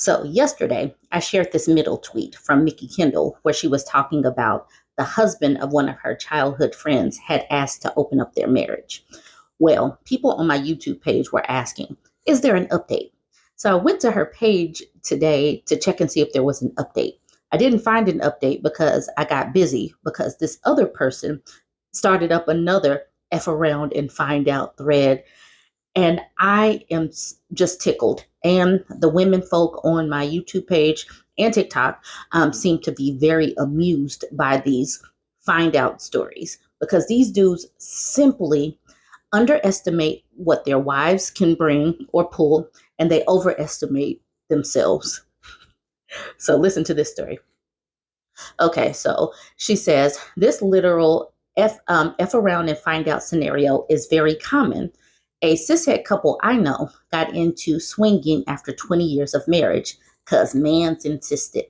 So yesterday, I shared this middle tweet from Nikki Kendall where she was talking about the husband of one of her childhood friends had asked to open up their marriage. Well, people on my YouTube page were asking, is there an update? So I went to her page today to check and see if there was an update. I didn't find an update because I got busy because this other person started up another F around and find out thread. And I am just tickled. And the women folk on my YouTube page and TikTok seem to be very amused by these find out stories because these dudes simply underestimate what their wives can bring or pull, and they overestimate themselves. So listen to this story. Okay, so she says this literal F around and find out scenario is very common. A cishet couple I know got into swinging after 20 years of marriage because mans insisted.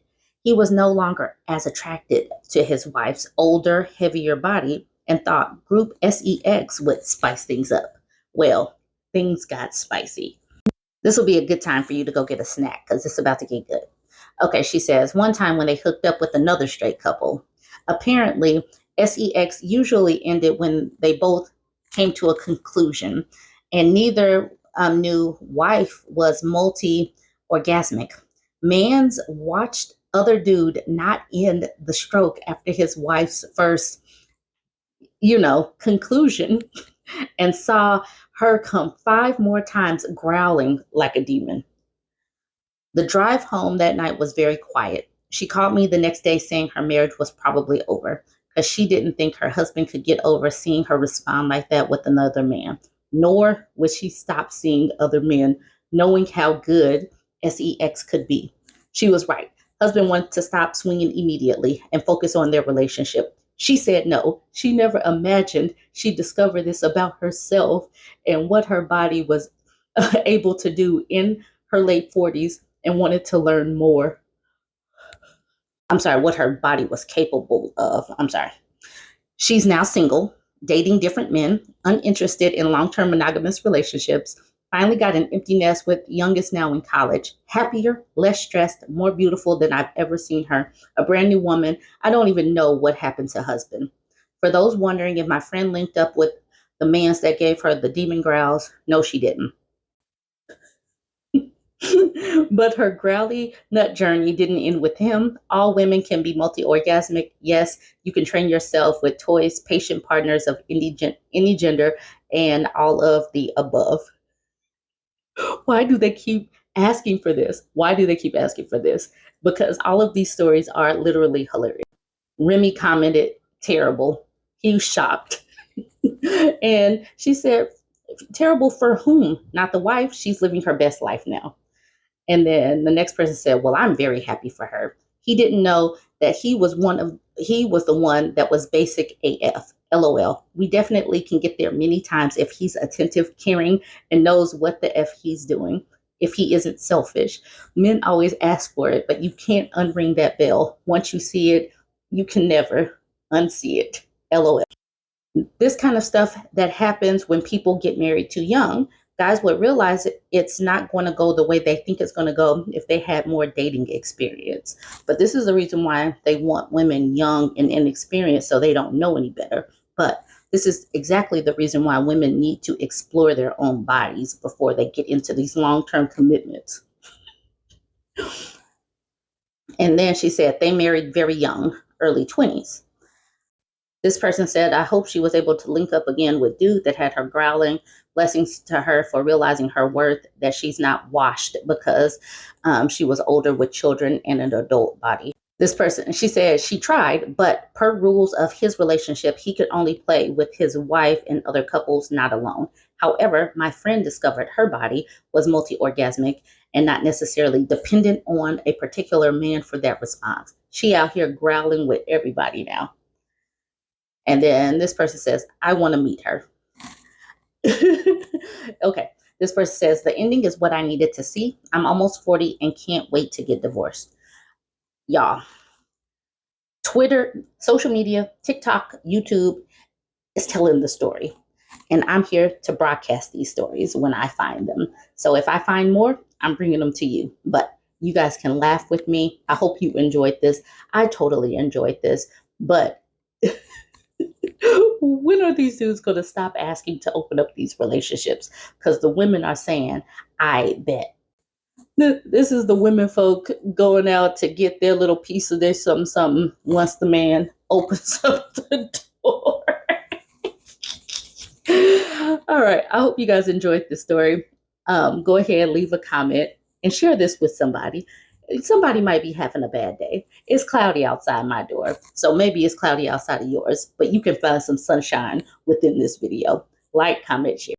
He was no longer as attracted to his wife's older, heavier body and thought group sex would spice things up. Well, things got spicy. This will be a good time for you to go get a snack because it's about to get good. Okay, she says, one time when they hooked up with another straight couple, apparently sex usually ended when they both came to a conclusion, and neither knew wife was multi-orgasmic. Mans watched other dude not end the stroke after his wife's first, conclusion and saw her come 5 more times growling like a demon. The drive home that night was very quiet. She called me the next day saying her marriage was probably over because she didn't think her husband could get over seeing her respond like that with another man, nor would she stop seeing other men, knowing how good sex could be. She was right. Husband wanted to stop swinging immediately and focus on their relationship. She said no. She never imagined she'd discover this about herself and what her body was able to do in her late 40s and wanted to learn more. I'm sorry, what her body was capable of. I'm sorry. She's now single, dating different men, uninterested in long-term monogamous relationships, finally got an empty nest with youngest now in college, happier, less stressed, more beautiful than I've ever seen her, a brand new woman. I don't even know what happened to husband. For those wondering if my friend linked up with the mans that gave her the demon growls, no, she didn't. But her growly nut journey didn't end with him. All women can be multi-orgasmic. Yes, you can train yourself with toys, patient partners of any gender, and all of the above. Why do they keep asking for this? Why do they keep asking for this? Because all of these stories are literally hilarious. Remy commented, terrible. He was shocked. And she said, terrible for whom? Not the wife. She's living her best life now. And then the next person said, well, I'm very happy for her. He didn't know that he was the one that was basic AF. LOL. We definitely can get there many times if he's attentive, caring, and knows what the F he's doing. If he isn't selfish. Men always ask for it, but you can't unring that bell. Once you see it, you can never unsee it. LOL. This kind of stuff that happens when people get married too young, guys would realize it's not going to go the way they think it's going to go if they had more dating experience. But this is the reason why they want women young and inexperienced, so they don't know any better. But this is exactly the reason why women need to explore their own bodies before they get into these long-term commitments. And then she said they married very young, early 20s. This person said, I hope she was able to link up again with dude that had her growling. Blessings to her for realizing her worth, that she's not washed because she was older with children and an adult body. This person, she said she tried, but per rules of his relationship, he could only play with his wife and other couples, not alone. However, my friend discovered her body was multi-orgasmic and not necessarily dependent on a particular man for that response. She out here growling with everybody now. And then this person says, I want to meet her. Okay. This person says, the ending is what I needed to see. I'm almost 40 and can't wait to get divorced. Y'all, Twitter, social media, TikTok, YouTube is telling the story. And I'm here to broadcast these stories when I find them. So if I find more, I'm bringing them to you. But You guys can laugh with me. I hope you enjoyed this. I totally enjoyed this. But when are these dudes going to stop asking to open up these relationships? Because the women are saying, I bet. This is the women folk going out to get their little piece of their something something once the man opens up the door. All right. I hope you guys enjoyed this story. Go ahead, leave a comment and share this with somebody. Somebody might be having a bad day. It's cloudy outside my door, so maybe it's cloudy outside of yours, but you can find some sunshine within this video. Like, comment, share.